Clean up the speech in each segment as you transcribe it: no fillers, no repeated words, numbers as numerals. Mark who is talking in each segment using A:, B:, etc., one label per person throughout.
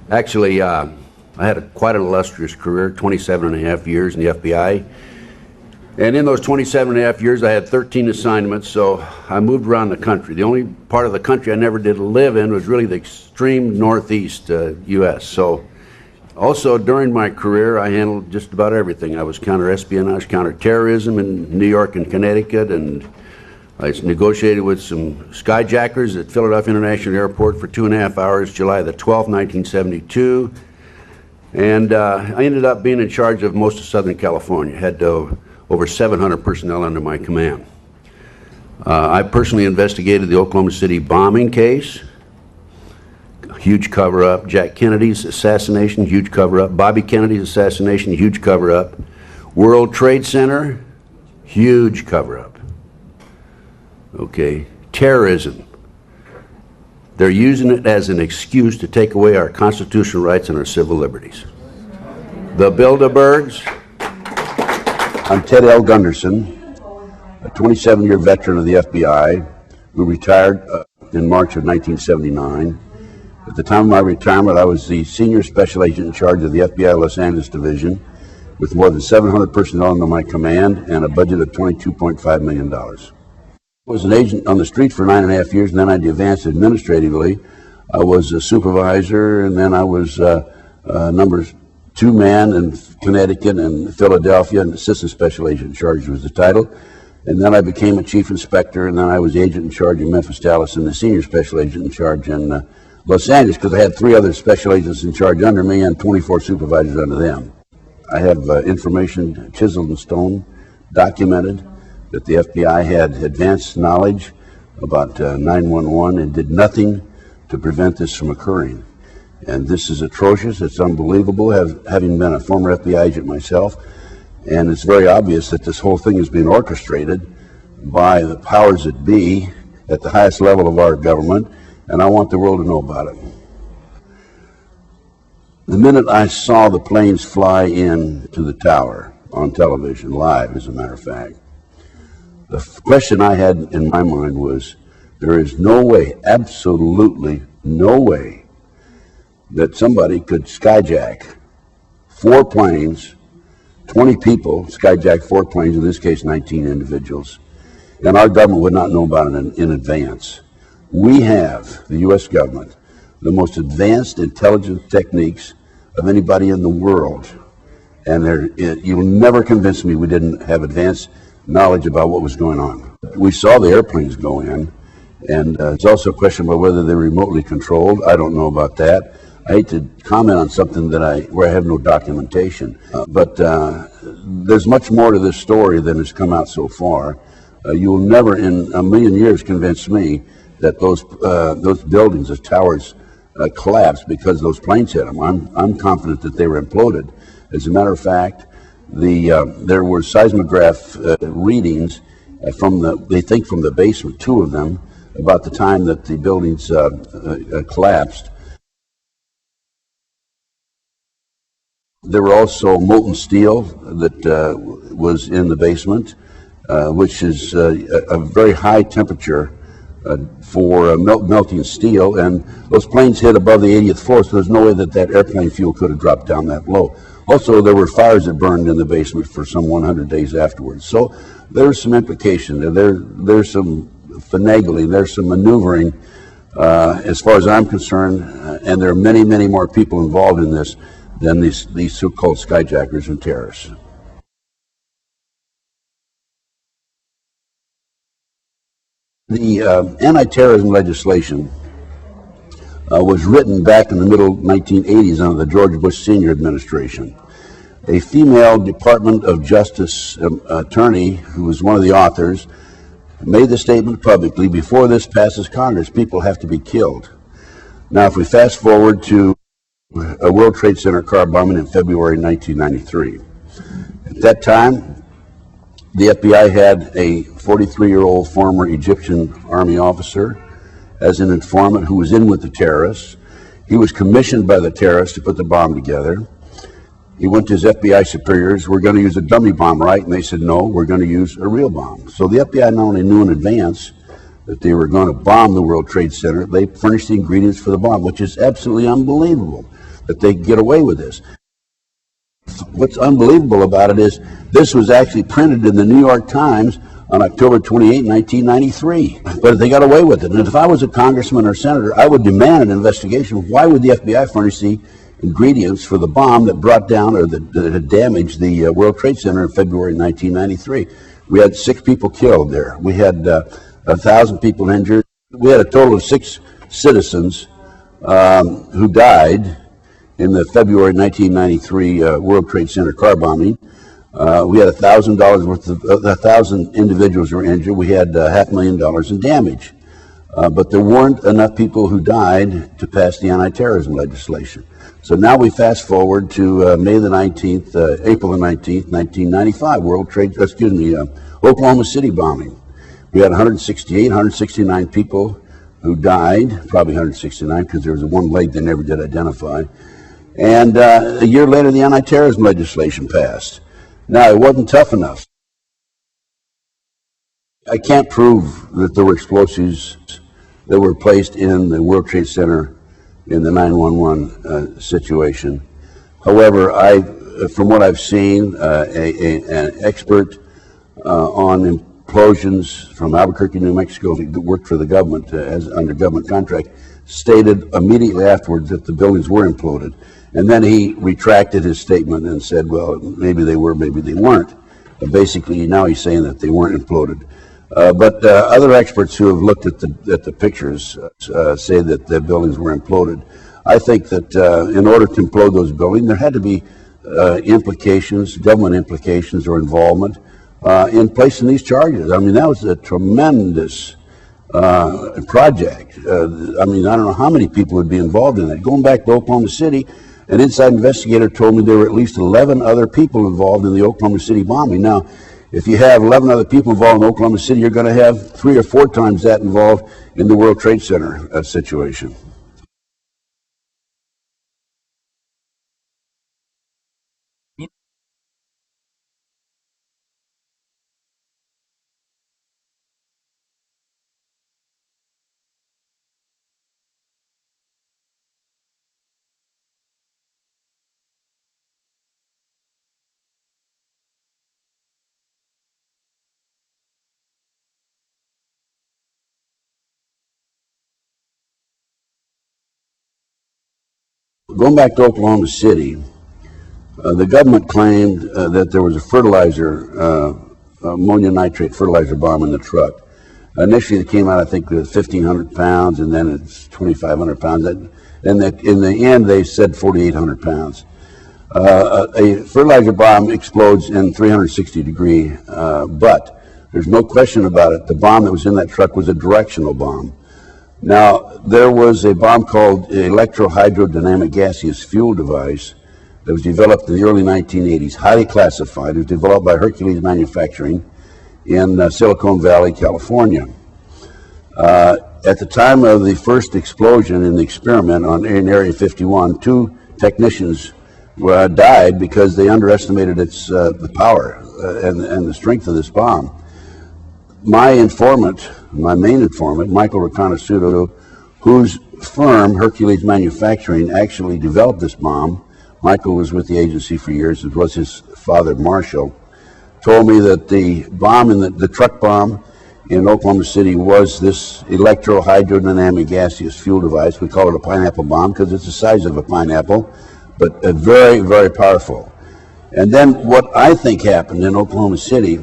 A: Actually, I had quite an illustrious career, 27 and a half years in the FBI. And in those 27 and a half years, I had 13 assignments, so I moved around the country. The only part of the country I never did live in was really the extreme northeast U.S. So also during my career, I handled just about everything. I was counter-espionage, counter-terrorism in New York and Connecticut, and I negotiated with some skyjackers at Philadelphia International Airport for 2.5 hours, July the 12th, 1972. And I ended up being in charge of most of Southern California. Had over 700 personnel under my command. I personally investigated the Oklahoma City bombing case, huge cover-up. Jack Kennedy's assassination, huge cover-up. Bobby Kennedy's assassination, huge cover-up. World Trade Center, huge cover-up. Okay, terrorism. They're using it as an excuse to take away our constitutional rights and our civil liberties. The Bilderbergs. I'm Ted L. Gunderson, a 27-year veteran of the FBI who retired in March of 1979. At the time of my retirement, I was the senior special agent in charge of the FBI Los Angeles Division with more than 700 personnel under my command and a budget of $22.5 million. I was an agent on the street for 9.5 years, and then I advanced administratively. I was a supervisor, and then I was number 2 man in Connecticut and Philadelphia, and assistant special agent in charge was the title. And then I became a chief inspector, and then I was agent in charge in Memphis, Dallas, and the senior special agent in charge in Los Angeles, because I had 3 other special agents in charge under me and 24 supervisors under them. I have information chiseled in stone, documented, that the FBI had advanced knowledge about 911 and did nothing to prevent this from occurring. And this is atrocious. It's unbelievable, having been a former FBI agent myself. And it's very obvious that this whole thing is being orchestrated by the powers that be at the highest level of our government, and I want the world to know about it. The minute I saw the planes fly into the tower on television, live as a matter of fact, the question I had in my mind was, there is no way, absolutely no way, that somebody could skyjack 4 planes, 20 people, skyjack 4 planes, in this case 19 individuals, and our government would not know about it in advance. We have, the U.S. government, the most advanced intelligence techniques of anybody in the world, and you'll never convince me we didn't have advanced knowledge about what was going on. We saw the airplanes go in, and it's also a question about whether they're remotely controlled. I don't know about that. I hate to comment on something where I have no documentation, but there's much more to this story than has come out so far. You will never in a million years convince me that those buildings, those towers, collapsed because those planes hit them. I'm confident that they were imploded. As a matter of fact, there were seismograph readings they think from the basement, 2 of them, about the time that the buildings collapsed. There were also molten steel that was in the basement, which is a very high temperature for melting steel, and those planes hit above the 80th floor, so there's no way that airplane fuel could have dropped down that low. Also, there were fires that burned in the basement for some 100 days afterwards. So there's some implication. There's some finagling, there's some maneuvering, as far as I'm concerned, and there are many, many more people involved in this than these so-called skyjackers and terrorists. The anti-terrorism legislation was written back in the middle 1980s under the George Bush Sr. administration. A female Department of Justice attorney, who was one of the authors, made the statement publicly, before this passes Congress, people have to be killed. Now, if we fast forward to a World Trade Center car bombing in February 1993. At that time, the FBI had a 43-year-old former Egyptian army officer as an informant who was in with the terrorists. He was commissioned by the terrorists to put the bomb together. He went to his FBI superiors, we're going to use a dummy bomb, right? And they said, no, we're going to use a real bomb. So the FBI not only knew in advance that they were going to bomb the World Trade Center. They furnished the ingredients for the bomb, which is absolutely unbelievable that they get away with this. What's unbelievable about it is this was actually printed in the New York Times on October 28, 1993. But they got away with it. And if I was a congressman or senator, I would demand an investigation. Why would the FBI furnish the ingredients for the bomb that brought down or that had damaged the World Trade Center in February 1993? We had 6 people killed there. We had 1,000 people injured. We had a total of 6 citizens who died in the February 1993 World Trade Center car bombing. We had $1,000 worth of 1,000 individuals were injured. We had $500,000 in damage. But there weren't enough people who died to pass the anti-terrorism legislation. So now we fast forward to May the 19th, April the 19th, 1995, Oklahoma City bombing. We had 169 people who died, probably 169 because there was one leg they never did identify. And a year later, the anti-terrorism legislation passed. Now, it wasn't tough enough. I can't prove that there were explosives that were placed in the World Trade Center in the 9/11 situation. However, from what I've seen, an expert on implosions from Albuquerque, New Mexico, who worked for the government under government contract, stated immediately afterwards that the buildings were imploded. And then he retracted his statement and said, well, maybe they were, maybe they weren't. But basically, now he's saying that they weren't imploded. But other experts who have looked at the pictures say that the buildings were imploded. I think that in order to implode those buildings, there had to be implications, government implications or involvement in placing these charges. I mean, that was a tremendous project. I mean, I don't know how many people would be involved in that. Going back to Oklahoma City, an inside investigator told me there were at least 11 other people involved in the Oklahoma City bombing. Now, if you have 11 other people involved in Oklahoma City, you're going to have 3 or 4 times that involved in the World Trade Center situation. Going back to Oklahoma City, the government claimed that there was a fertilizer, ammonium nitrate fertilizer bomb in the truck. Initially, it came out, I think, with 1,500 pounds, and then it's 2,500 pounds. And in the end, they said 4,800 pounds. A fertilizer bomb explodes in 360-degree, but there's no question about it. The bomb that was in that truck was a directional bomb. Now, there was a bomb called electrohydrodynamic gaseous fuel device that was developed in the early 1980s, highly classified. It was developed by Hercules Manufacturing in Silicon Valley, California. At the time of the first explosion in the experiment in Area 51, 2 technicians died because they underestimated the power and the strength of this bomb. My main informant, Michael Riconosciuto, whose firm, Hercules Manufacturing, actually developed this bomb. Michael was with the agency for years, as was his father, Marshall, told me that the bomb, the truck bomb in Oklahoma City was this electrohydrodynamic gaseous fuel device. We call it a pineapple bomb because it's the size of a pineapple, but very, very powerful. And then what I think happened in Oklahoma City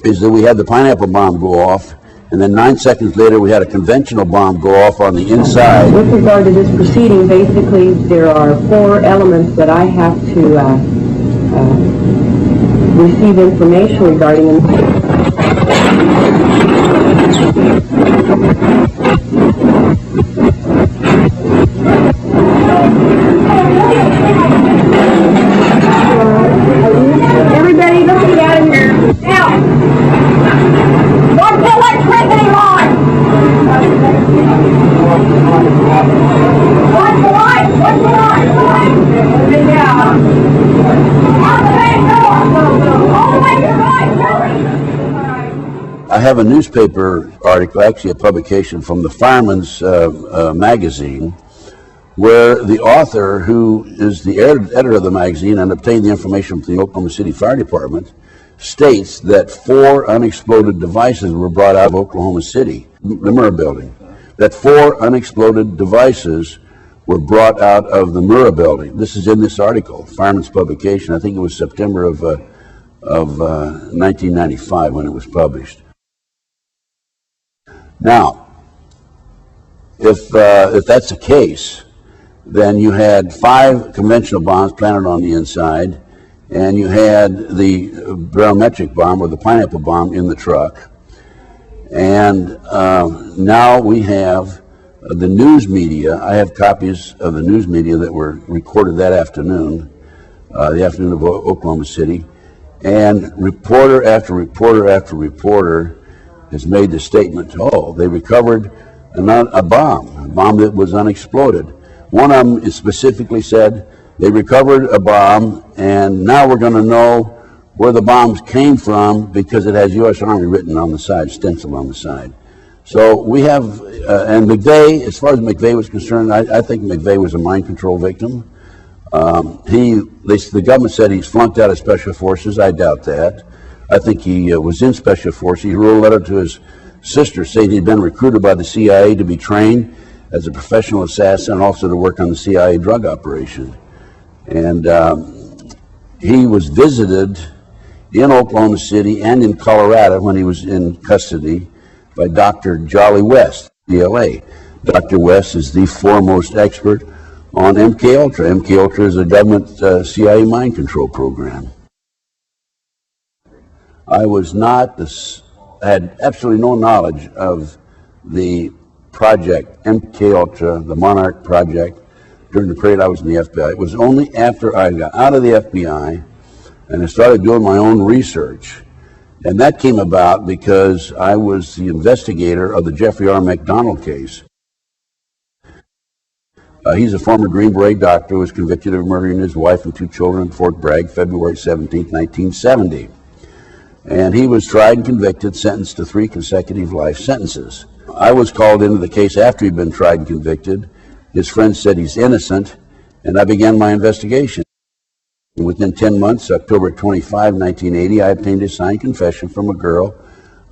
A: is that we had the pineapple bomb go off, and then 9 seconds later we had a conventional bomb go off on the inside.
B: With regard to this proceeding, basically there are 4 elements that I have to receive information regarding.
C: Everybody looking out of here. Now, what's the electricity line? What's the light? What's the light? Yeah. Out the back door. All the way to the right, hurry.
A: I have a newspaper article, actually a publication from the Fireman's magazine, where the author, who is the editor of the magazine and obtained the information from the Oklahoma City Fire Department, states that 4 unexploded devices were brought out of Oklahoma City, the Murrah building. That 4 unexploded devices were brought out of the Murrah building. This is in this article, Fireman's publication. I think it was September of 1995 when it was published. Now, if that's the case, then you had 5 conventional bombs planted on the inside, and you had the barometric bomb or the pineapple bomb in the truck. And now we have the news media. I have copies of the news media that were recorded that afternoon, the afternoon of Oklahoma City. And reporter after reporter after reporter has made the statement, oh, they recovered a bomb that was unexploded. One of them is specifically said, they recovered a bomb, and now we're going to know where the bombs came from because it has U.S. Army written on the side, stenciled on the side. So we have, and McVeigh, as far as McVeigh was concerned, I think McVeigh was a mind control victim. The government said he's flunked out of Special Forces. I doubt that. I think he was in Special Forces. He wrote a letter to his sister saying he'd been recruited by the CIA to be trained as a professional assassin and also to work on the CIA drug operation. And he was visited in Oklahoma City and in Colorado when he was in custody by Dr. Jolly West, DLA. Dr. West is the foremost expert on MKUltra. MKUltra is a government CIA mind control program. I had absolutely no knowledge of the project, MKUltra, the Monarch Project, during the period I was in the FBI. It was only after I got out of the FBI and I started doing my own research. And that came about because I was the investigator of the Jeffrey R. McDonald case. He's a former Green Beret doctor who was convicted of murdering his wife and 2 children in Fort Bragg, February 17, 1970. And he was tried and convicted, sentenced to 3 consecutive life sentences. I was called into the case after he'd been tried and convicted. His friends said he's innocent, and I began my investigation. Within 10 months, October 25, 1980, I obtained a signed confession from a girl,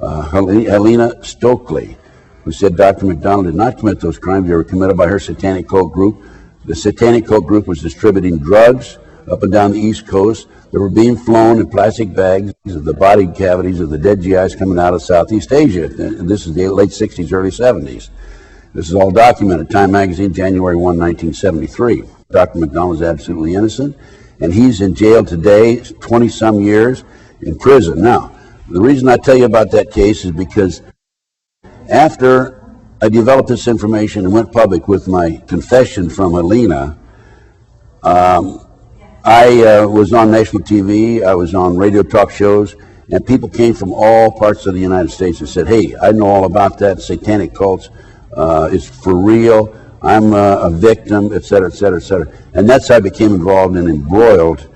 A: Helena Stokely, who said Dr. McDonald did not commit those crimes. They were committed by her satanic cult group. The satanic cult group was distributing drugs up and down the East Coast. They were being flown in plastic bags of the body cavities of the dead GIs coming out of Southeast Asia. And this is the late 60s, early 70s. This is all documented. Time magazine, January 1, 1973. Dr. McDonald is absolutely innocent, and he's in jail today, 20-some years in prison. Now, the reason I tell you about that case is because after I developed this information and went public with my confession from Helena, I was on national TV, I was on radio talk shows, and people came from all parts of the United States and said, hey, I know all about that, satanic cults, it's for real, I'm a victim, et cetera, et cetera, et cetera. And that's how I became involved and embroiled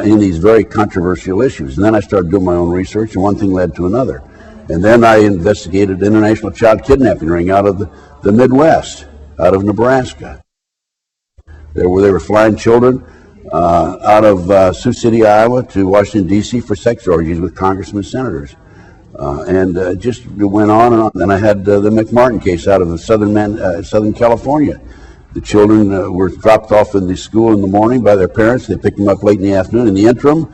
A: in these very controversial issues. And then I started doing my own research, and one thing led to another. And then I investigated the international child kidnapping ring out of the Midwest, out of Nebraska. They were flying children out of Sioux City, Iowa to Washington, D.C. for sex orgies with congressmen and senators. And just went on and on. Then I had the McMartin case out of Southern California. The children were dropped off in the school in the morning by their parents. They picked them up late in the afternoon. In the interim,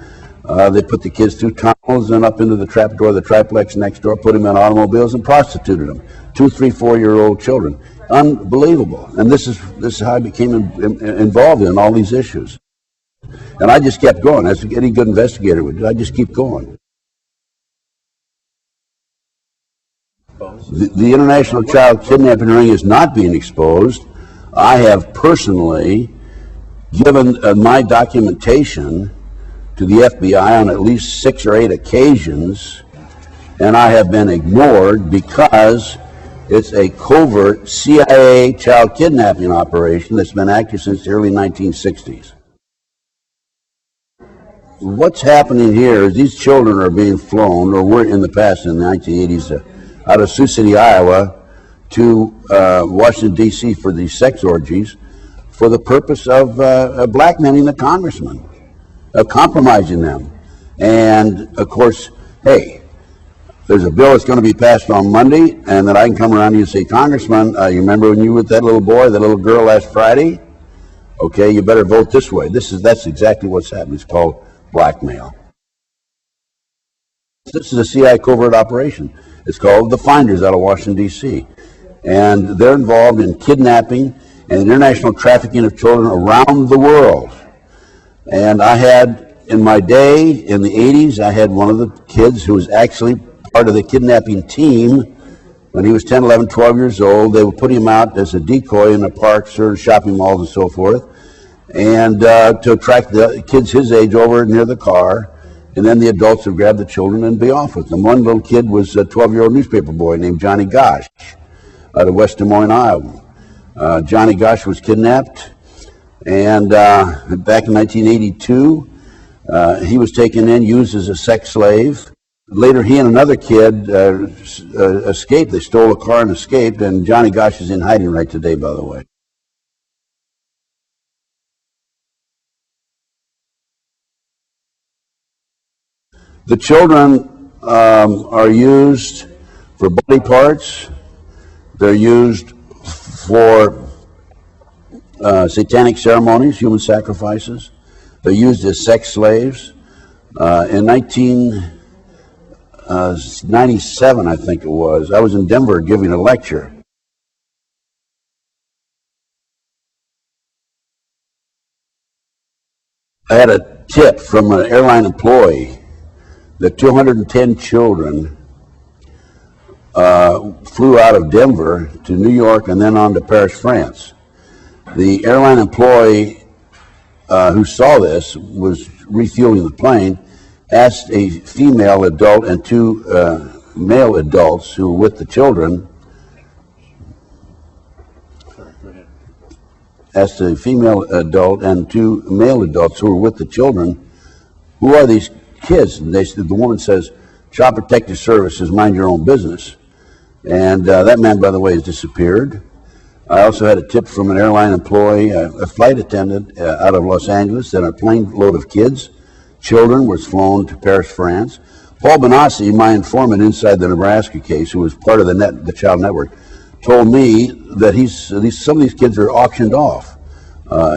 A: they put the kids through tunnels and up into the trap door of the triplex next door, put them in automobiles and prostituted them. 2, 3, 4-year-old children. Unbelievable. And this is how I became involved in all these issues. And I just kept going, as any good investigator would do. I just keep going. The international child kidnapping ring is not being exposed. I have personally given my documentation to the FBI on at least 6 or 8 occasions, and I have been ignored because it's a covert CIA child kidnapping operation that's been active since the early 1960s. what's happening here is these children are being flown, or were in the past in the 1980s, out of Sioux City, Iowa, to Washington, D.C. for these sex orgies for the purpose of blackmailing the congressman, of compromising them. And, of course, hey, there's a bill that's going to be passed on Monday, and then I can come around to you and say, Congressman, you remember when you were with that little boy, that little girl last Friday? Okay, you better vote this way. That's exactly what's happening. It's called blackmail. This is a CIA covert operation. It's called the Finders out of Washington, D.C. And they're involved in kidnapping and international trafficking of children around the world. And I had, in my day, in the 80s, I had one of the kids who was actually part of the kidnapping team. When he was 10, 11, 12 years old, they would put him out as a decoy in the parks or shopping malls and so forth, and to attract the kids his age over near the car, and then the adults would grab the children and be off with them. One little kid was a 12-year-old newspaper boy named Johnny Gosh out of West Des Moines, Iowa. Johnny Gosh was kidnapped, and back in 1982, he was taken in, used as a sex slave. Later, he and another kid escaped. They stole a car and escaped, and Johnny Gosh is in hiding right today, by the way. The children are used for body parts. They're used for satanic ceremonies, human sacrifices. They're used as sex slaves. In 1997, I think it was, I was in Denver giving a lecture. I had a tip from an airline employee that 210 children flew out of Denver to New York and then on to Paris, France. The airline employee who saw this was refueling the plane, asked a female adult and two male adults who were with the children, asked a female adult and two male adults who were with the children, who are these kids? And the woman says, Child Protective Services, mind your own business. And that man, by the way, has disappeared. I also had a tip from an airline employee, a flight attendant out of Los Angeles, that a plane load of kids, children, was flown to Paris, France. Paul Benassi, my informant inside the Nebraska case, who was part of the Child Network, told me that some of these kids are auctioned off.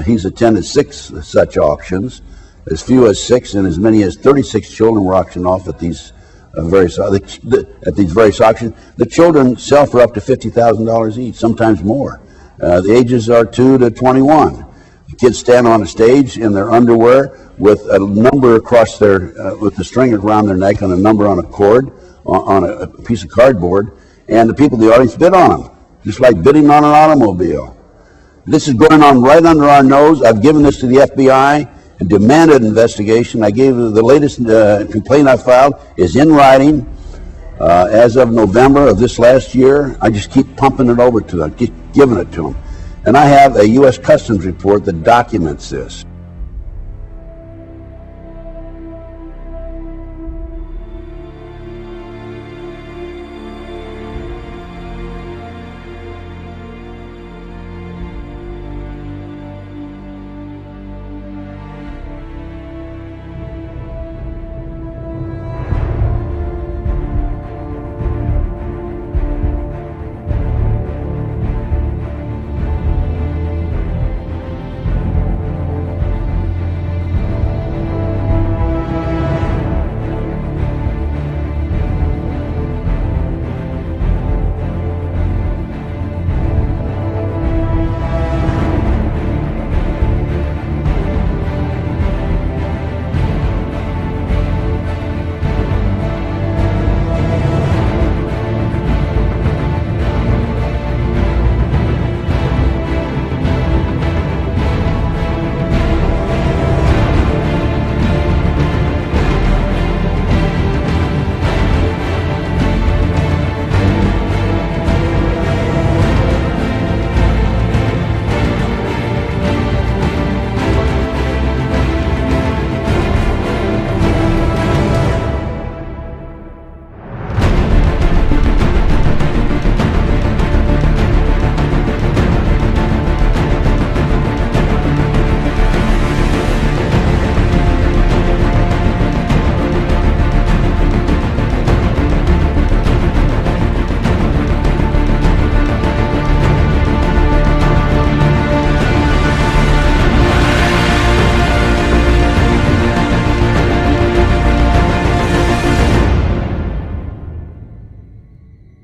A: He's attended 6 such auctions. As few as 6 and as many as 36 children were auctioned off at these various auctions. The children sell for up to $50,000 each, sometimes more. The ages are 2 to 21. The kids stand on a stage in their underwear with a number across with the string around their neck and a number on a cord, on a piece of cardboard, and the people in the audience bid on them, just like bidding on an automobile. This is going on right under our nose. I've given this to the FBI and demanded an investigation. I gave the latest complaint I filed is in writing as of November of this last year. I just keep pumping it over to them, keep giving it to them. And I have a U.S. Customs report that documents this.